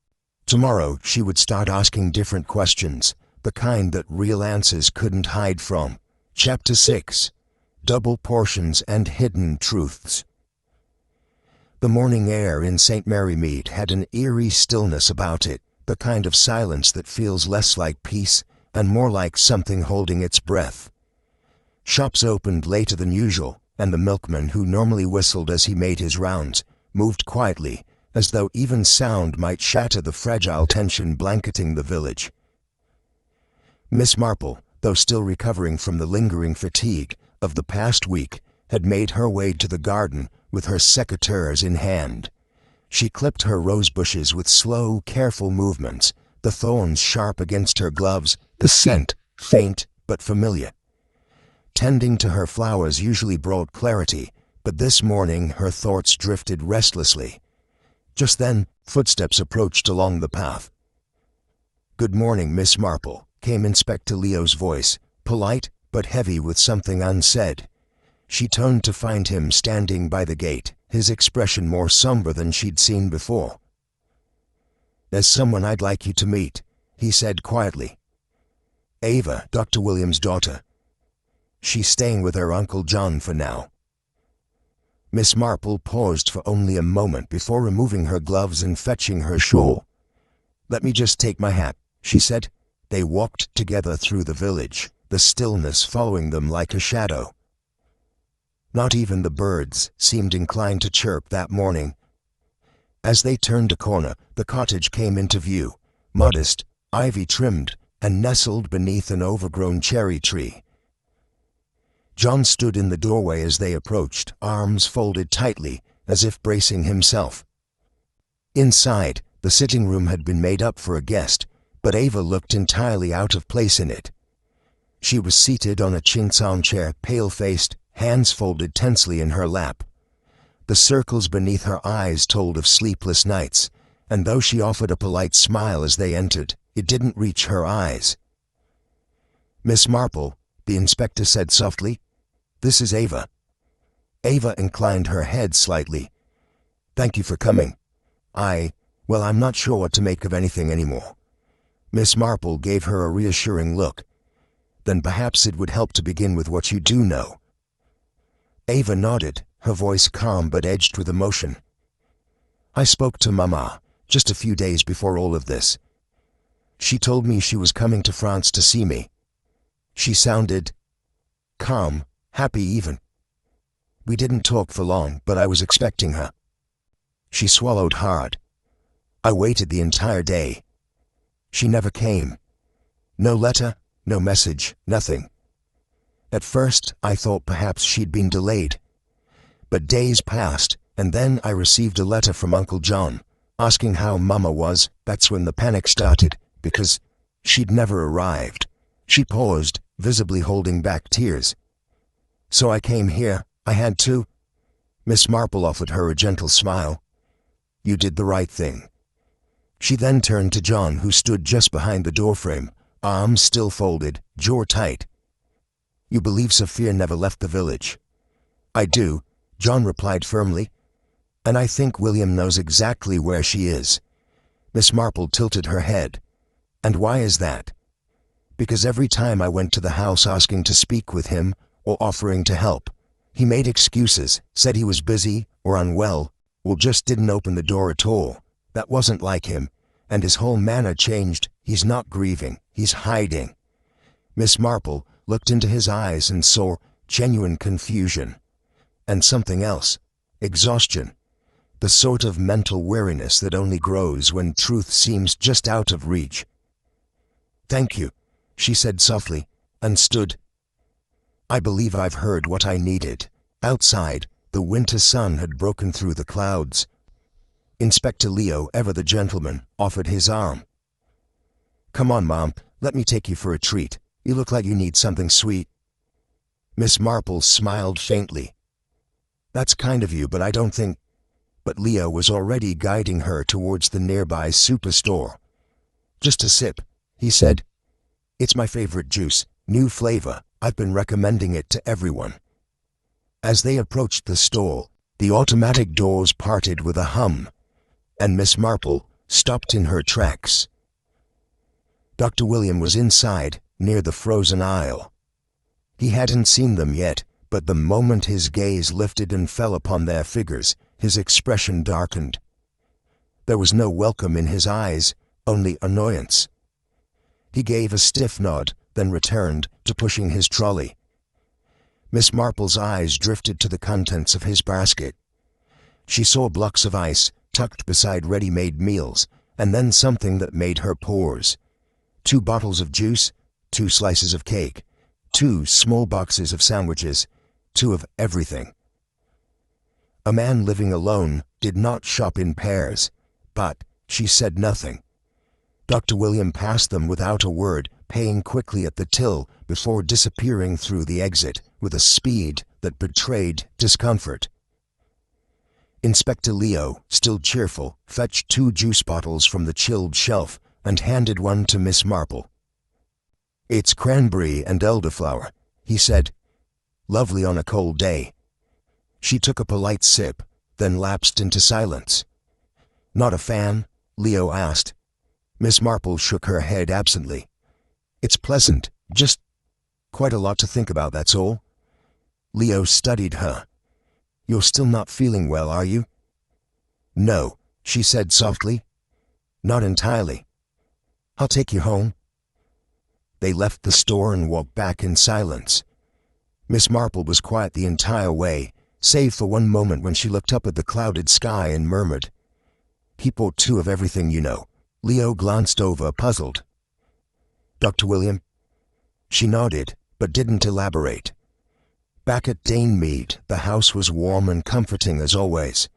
Tomorrow she would start asking different questions, the kind that real answers couldn't hide from. Chapter 6. Double Portions and Hidden Truths. The morning air in St. Mary Mead had an eerie stillness about it, the kind of silence that feels less like peace and more like something holding its breath. Shops opened later than usual, and the milkman, who normally whistled as he made his rounds, moved quietly, as though even sound might shatter the fragile tension blanketing the village. Miss Marple, though still recovering from the lingering fatigue of the past week, had made her way to the garden with her secateurs in hand. She clipped her rose bushes with slow, careful movements, the thorns sharp against her gloves, the scent faint but familiar. Tending to her flowers usually brought clarity, but this morning her thoughts drifted restlessly. Just then, footsteps approached along the path. "Good morning, Miss Marple," came Inspector Leo's voice, polite but heavy with something unsaid. She turned to find him standing by the gate, his expression more somber than she'd seen before. "There's someone I'd like you to meet," he said quietly. "Ava, Dr. Williams' daughter. She's staying with her Uncle John for now." Miss Marple paused for only a moment before removing her gloves and fetching her shawl. "Let me just take my hat," she said. They walked together through the village, the stillness following them like a shadow. Not even the birds seemed inclined to chirp that morning. As they turned a corner, the cottage came into view, modest, ivy-trimmed, and nestled beneath an overgrown cherry tree. John stood in the doorway as they approached, arms folded tightly, as if bracing himself. Inside, the sitting room had been made up for a guest, but Ava looked entirely out of place in it. She was seated on a chintz armchair, pale-faced, hands folded tensely in her lap. The circles beneath her eyes told of sleepless nights, and though she offered a polite smile as they entered, it didn't reach her eyes. "Miss Marple," the inspector said softly, "this is Ava." Ava inclined her head slightly. "Thank you for coming. Well, I'm not sure what to make of anything anymore." Miss Marple gave her a reassuring look. "Then perhaps it would help to begin with what you do know." Ava nodded, her voice calm but edged with emotion. "I spoke to Mama just a few days before all of this. She told me she was coming to France to see me. She sounded calm, happy even. We didn't talk for long, but I was expecting her." She swallowed hard. "I waited the entire day. She never came. No letter, no message, nothing. At first, I thought perhaps she'd been delayed. But days passed, and then I received a letter from Uncle John, asking how Mama was. That's when the panic started, because she'd never arrived." She paused, visibly holding back tears. "So I came here. I had to." Miss Marple offered her a gentle smile. "You did the right thing." She then turned to John, who stood just behind the doorframe, arms still folded, jaw tight. "You believe Sophia never left the village?" "I do," John replied firmly. "And I think William knows exactly where she is." Miss Marple tilted her head. "And why is that?" "Because every time I went to the house asking to speak with him or offering to help, he made excuses, said he was busy or unwell, or just didn't open the door at all. That wasn't like him, and his whole manner changed. He's not grieving, he's hiding." Miss Marple looked into his eyes and saw genuine confusion. And something else, exhaustion, the sort of mental weariness that only grows when truth seems just out of reach. "Thank you," she said softly, and stood. "I believe I've heard what I needed." Outside, the winter sun had broken through the clouds. Inspector Leo, ever the gentleman, offered his arm. "Come on, Mom, let me take you for a treat. You look like you need something sweet." Miss Marple smiled faintly. "That's kind of you, but I don't think—" But Leo was already guiding her towards the nearby superstore. "Just a sip," he said. "It's my favorite juice, new flavor. I've been recommending it to everyone." As they approached the stall, the automatic doors parted with a hum, and Miss Marple stopped in her tracks. Dr. William was inside, near the frozen aisle. He hadn't seen them yet, but the moment his gaze lifted and fell upon their figures, his expression darkened. There was no welcome in his eyes, only annoyance. He gave a stiff nod, then returned to pushing his trolley. Miss Marple's eyes drifted to the contents of his basket. She saw blocks of ice tucked beside ready-made meals, and then something that made her pause. 2 bottles of juice, 2 slices of cake, 2 small boxes of sandwiches, 2 of everything. A man living alone did not shop in pairs, but she said nothing. Dr. William passed them without a word, paying quickly at the till before disappearing through the exit with a speed that betrayed discomfort. Inspector Leo, still cheerful, fetched 2 juice bottles from the chilled shelf and handed one to Miss Marple. "It's cranberry and elderflower," he said. "Lovely on a cold day." She took a polite sip, then lapsed into silence. "Not a fan?" Leo asked. Miss Marple shook her head absently. "It's pleasant, just quite a lot to think about, that's all." Leo studied her. "You're still not feeling well, are you?" "No," she said softly. "Not entirely. I'll take you home." They left the store and walked back in silence. Miss Marple was quiet the entire way, save for one moment when she looked up at the clouded sky and murmured, "He bought 2 of everything, you know." Leo glanced over, puzzled. "Dr. William?" She nodded, but didn't elaborate. Back at Dane Mead, the house was warm and comforting as always.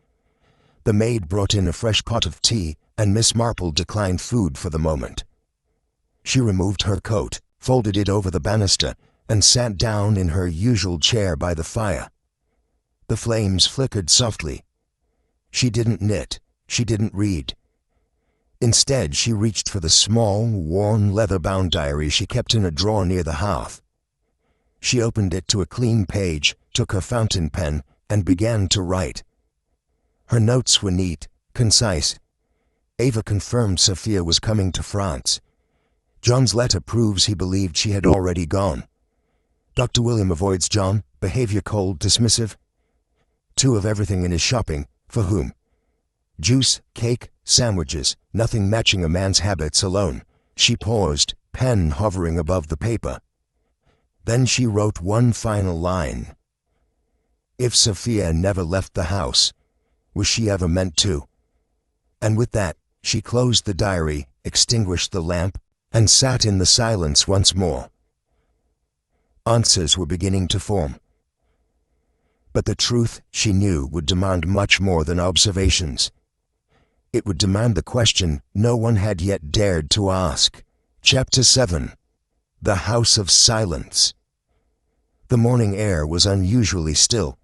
The maid brought in a fresh pot of tea, and Miss Marple declined food for the moment. She removed her coat, folded it over the banister, and sat down in her usual chair by the fire. The flames flickered softly. She didn't knit, she didn't read. Instead, she reached for the small, worn, leather-bound diary she kept in a drawer near the hearth. She opened it to a clean page, took her fountain pen, and began to write. Her notes were neat, concise. Ava confirmed Sophia was coming to France. John's letter proves he believed she had already gone. Dr. William avoids John, behavior cold, dismissive. 2 of everything in his shopping, for whom? Juice, cake, sandwiches, nothing matching a man's habits alone. She paused, pen hovering above the paper. Then she wrote one final line. If Sophia never left the house, was she ever meant to? And with that, she closed the diary, extinguished the lamp, and sat in the silence once more. Answers were beginning to form. But the truth, she knew, would demand much more than observations. It would demand the question no one had yet dared to ask. Chapter 7. The House of Silence. The morning air was unusually still.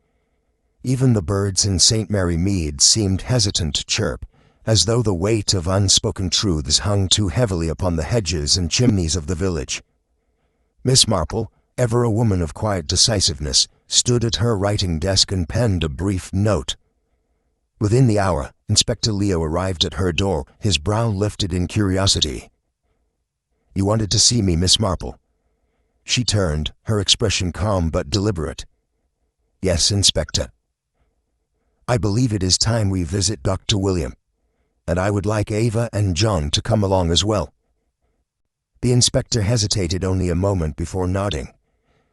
Even the birds in St. Mary Mead seemed hesitant to chirp, as though the weight of unspoken truths hung too heavily upon the hedges and chimneys of the village. Miss Marple, ever a woman of quiet decisiveness, stood at her writing desk and penned a brief note. Within the hour, Inspector Leo arrived at her door, his brow lifted in curiosity. "You wanted to see me, Miss Marple?" She turned, her expression calm but deliberate. "Yes, Inspector. I believe it is time we visit Dr. William, and I would like Ava and John to come along as well." The inspector hesitated only a moment before nodding.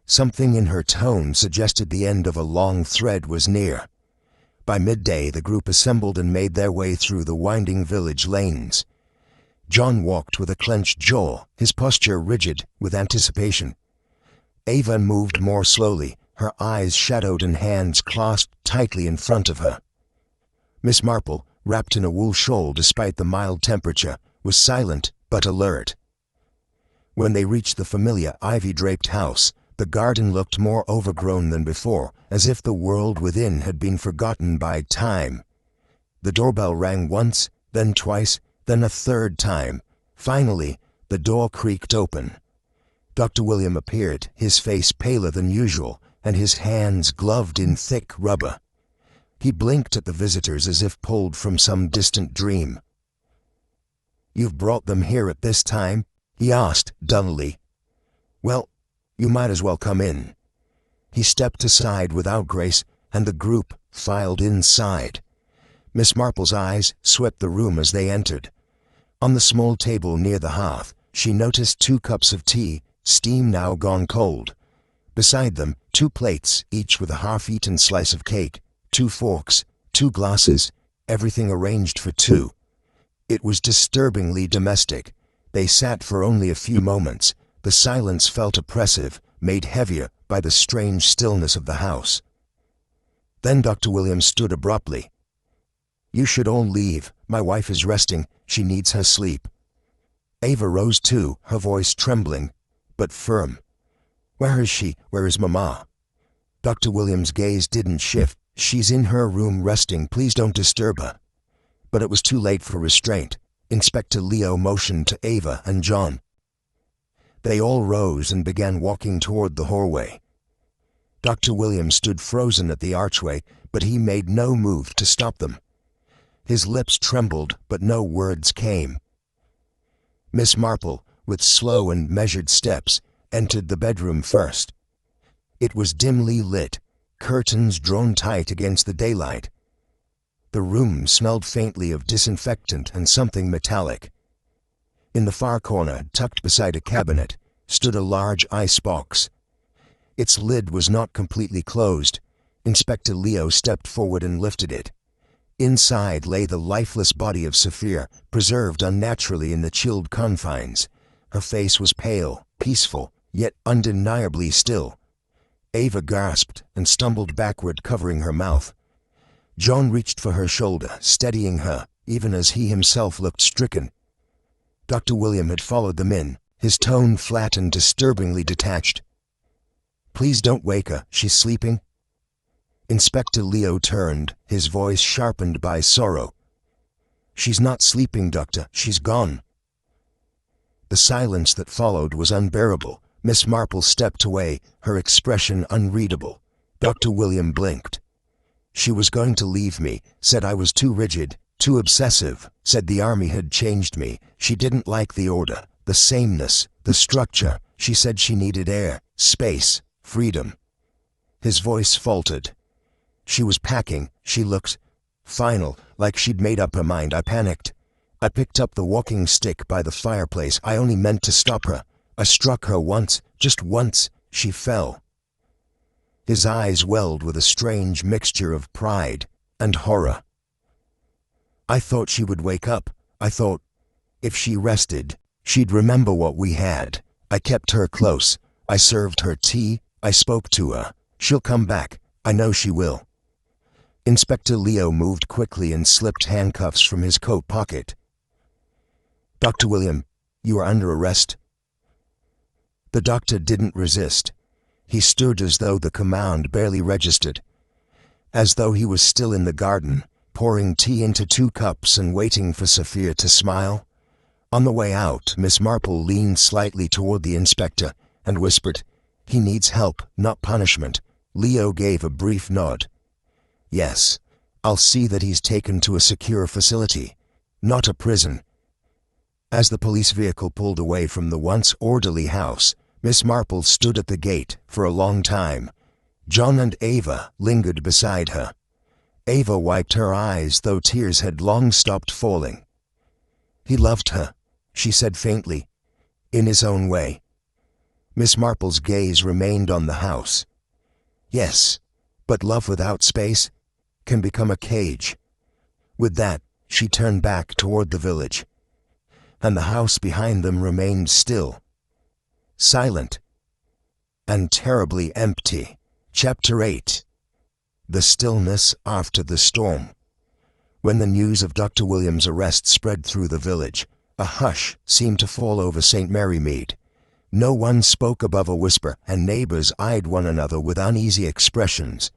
Something in her tone suggested the end of a long thread was near. By midday, the group assembled and made their way through the winding village lanes. John walked with a clenched jaw, his posture rigid with anticipation. Ava moved more slowly, her eyes shadowed and hands clasped tightly in front of her. Miss Marple, wrapped in a wool shawl despite the mild temperature, was silent but alert. When they reached the familiar ivy-draped house, The garden looked more overgrown than before, as if the world within had been forgotten by time. The doorbell rang once, then twice, then a third time. Finally, the door creaked open. Dr. William appeared, his face paler than usual, and his hands gloved in thick rubber. He blinked at the visitors as if pulled from some distant dream. "You've brought them here at this time?" he asked dully. "Well, you might as well come in." He stepped aside without grace, and the group filed inside. Miss Marple's eyes swept the room as they entered. On the small table near the hearth, she noticed 2 cups of tea, steam now gone cold. Beside them, 2 plates, each with a half-eaten slice of cake, 2 forks, 2 glasses, everything arranged for 2. It was disturbingly domestic. They sat for only a few moments. The silence felt oppressive, made heavier by the strange stillness of the house. Then Dr. Williams stood abruptly. "You should all leave. My wife is resting. She needs her sleep." Ava rose too, her voice trembling, but firm. "Where is she? Where is Mama?" Dr. Williams' gaze didn't shift. "She's in her room resting. Please don't disturb her." But it was too late for restraint. Inspector Leo motioned to Ava and John. They all rose and began walking toward the hallway. Dr. Williams stood frozen at the archway, but he made no move to stop them. His lips trembled, but no words came. Miss Marple, with slow and measured steps, entered the bedroom first. It was dimly lit, curtains drawn tight against the daylight. The room smelled faintly of disinfectant and something metallic. In the far corner, tucked beside a cabinet, stood a large ice box. Its lid was not completely closed. Inspector Leo stepped forward and lifted it. Inside lay the lifeless body of Saphir, preserved unnaturally in the chilled confines. Her face was pale, peaceful, yet undeniably still. Ava gasped and stumbled backward, covering her mouth. John reached for her shoulder, steadying her, even as he himself looked stricken. Dr. William had followed them in, his tone flat and disturbingly detached. "Please don't wake her. She's sleeping." Inspector Leo turned, his voice sharpened by sorrow. "She's not sleeping, Doctor. She's gone." The silence that followed was unbearable. Miss Marple stepped away, her expression unreadable. Dr. William blinked. "She was going to leave me, said I was too rigid, too obsessive, said the army had changed me. She didn't like the order, the sameness, the structure. She said she needed air, space, freedom." His voice faltered. "She was packing. She looked final, like she'd made up her mind. I panicked. I picked up the walking stick by the fireplace. I only meant to stop her. I struck her once, just once. She fell." His eyes welled with a strange mixture of pride and horror. "I thought she would wake up. I thought, if she rested, she'd remember what we had. I kept her close. I served her tea. I spoke to her. She'll come back. I know she will." Inspector Leo moved quickly and slipped handcuffs from his coat pocket. "Dr. William, you are under arrest." The doctor didn't resist. He stood as though the command barely registered, as though he was still in the garden, pouring tea into 2 cups and waiting for Saphir to smile. On the way out, Miss Marple leaned slightly toward the inspector and whispered, "He needs help, not punishment." Leo gave a brief nod. "Yes, I'll see that he's taken to a secure facility, not a prison." As the police vehicle pulled away from the once orderly house, Miss Marple stood at the gate for a long time. John and Ava lingered beside her. Ava wiped her eyes, though tears had long stopped falling. "He loved her," she said faintly, "in his own way." Miss Marple's gaze remained on the house. "Yes, but love without space can become a cage." With that, she turned back toward the village, and the house behind them remained still, silent, and terribly empty. Chapter 8. The Stillness After the Storm. When the news of Dr. Williams' arrest spread through the village, a hush seemed to fall over St. Mary Mead. No one spoke above a whisper, and neighbors eyed one another with uneasy expressions.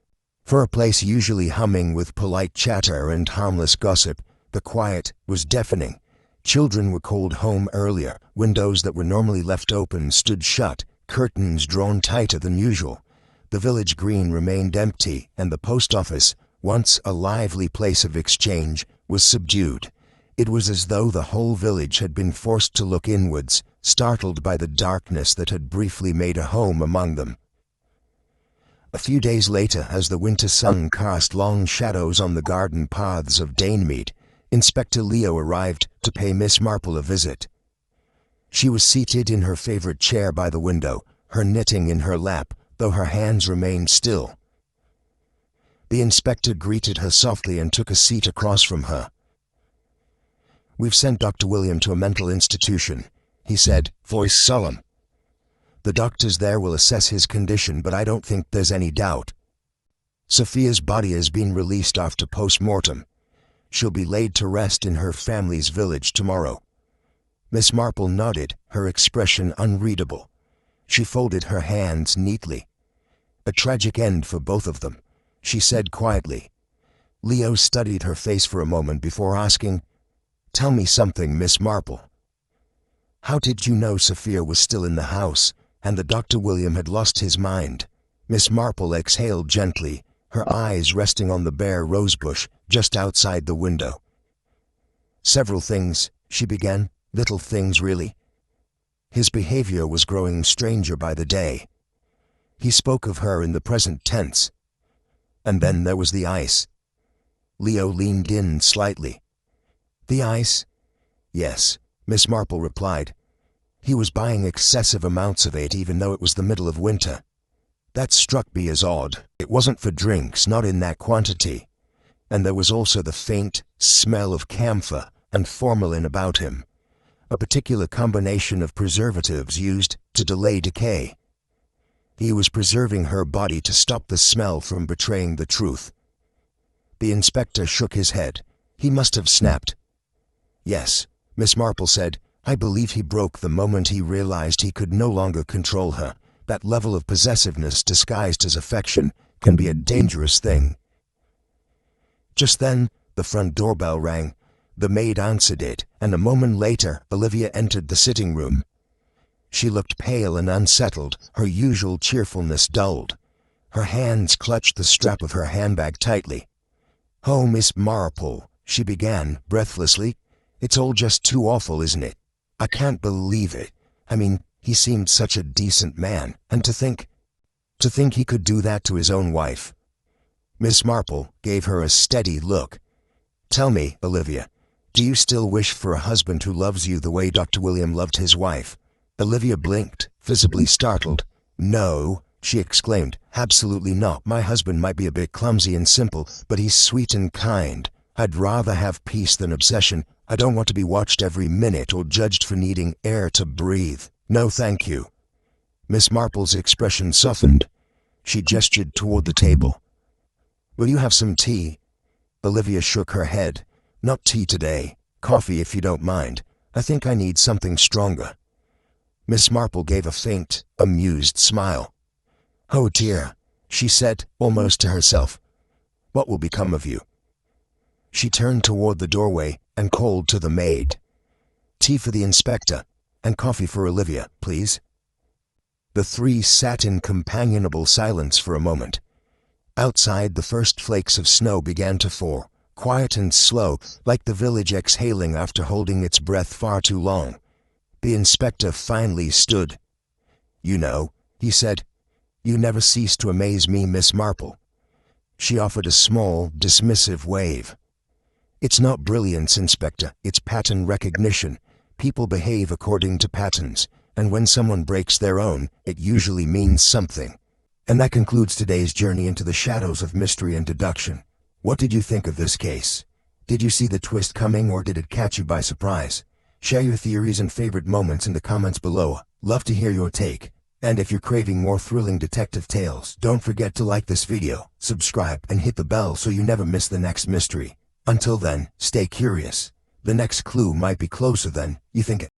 For a place usually humming with polite chatter and harmless gossip, the quiet was deafening. Children were called home earlier, windows that were normally left open stood shut, curtains drawn tighter than usual. The village green remained empty, and the post office, once a lively place of exchange, was subdued. It was as though the whole village had been forced to look inwards, startled by the darkness that had briefly made a home among them. A few days later, as the winter sun cast long shadows on the garden paths of Mead, Inspector Leo arrived to pay Miss Marple a visit. She was seated in her favorite chair by the window, her knitting in her lap, though her hands remained still. The inspector greeted her softly and took a seat across from her. "We've sent Dr. William to a mental institution," he said, voice solemn. "The doctors there will assess his condition, but I don't think there's any doubt. Sophia's body has been released after post-mortem. She'll be laid to rest in her family's village tomorrow." Miss Marple nodded, her expression unreadable. She folded her hands neatly. "A tragic end for both of them," she said quietly. Leo studied her face for a moment before asking, "Tell me something, Miss Marple. How did you know Sophia was still in the house, and that Dr. William had lost his mind?" Miss Marple exhaled gently, her eyes resting on the bare rosebush just outside the window. "Several things," she began, "little things really. His behavior was growing stranger by the day. He spoke of her in the present tense. And then there was the ice." Leo leaned in slightly. "The ice?" "Yes," Miss Marple replied. "He was buying excessive amounts of it even though it was the middle of winter. That struck me as odd. It wasn't for drinks, not in that quantity. And there was also the faint smell of camphor and formalin about him, a particular combination of preservatives used to delay decay. He was preserving her body to stop the smell from betraying the truth." The inspector shook his head. "He must have snapped." "Yes," Miss Marple said. "I believe he broke the moment he realized he could no longer control her. That level of possessiveness disguised as affection can be a dangerous thing." Just then, the front doorbell rang. The maid answered it, and a moment later, Olivia entered the sitting room. She looked pale and unsettled, her usual cheerfulness dulled. Her hands clutched the strap of her handbag tightly. "Oh, Miss Marple," she began, breathlessly. "It's all just too awful, isn't it? I can't believe it. I mean, he seemed such a decent man, and to think he could do that to his own wife." Miss Marple gave her a steady look. "Tell me, Olivia, do you still wish for a husband who loves you the way Dr. William loved his wife?" Olivia blinked, visibly startled. "No," she exclaimed, "absolutely not. My husband might be a bit clumsy and simple, but he's sweet and kind. I'd rather have peace than obsession. I don't want to be watched every minute or judged for needing air to breathe. No, thank you." Miss Marple's expression softened. She gestured toward the table. "Will you have some tea?" Olivia shook her head. "Not tea today. Coffee, if you don't mind. I think I need something stronger." Miss Marple gave a faint, amused smile. "Oh dear," she said, almost to herself. "What will become of you?" She turned toward the doorway and called to the maid. "Tea for the inspector, and coffee for Olivia, please." The three sat in companionable silence for a moment. Outside, the first flakes of snow began to fall, quiet and slow, like the village exhaling after holding its breath far too long. The inspector finally stood. "You know," he said, "you never cease to amaze me, Miss Marple." She offered a small, dismissive wave. "It's not brilliance, Inspector, it's pattern recognition. People behave according to patterns, and when someone breaks their own, it usually means something." And that concludes today's journey into the shadows of mystery and deduction. What did you think of this case? Did you see the twist coming, or did it catch you by surprise? Share your theories and favorite moments in the comments below. Love to hear your take. And if you're craving more thrilling detective tales, don't forget to like this video, subscribe, and hit the bell so you never miss the next mystery. Until then, stay curious. The next clue might be closer than you think.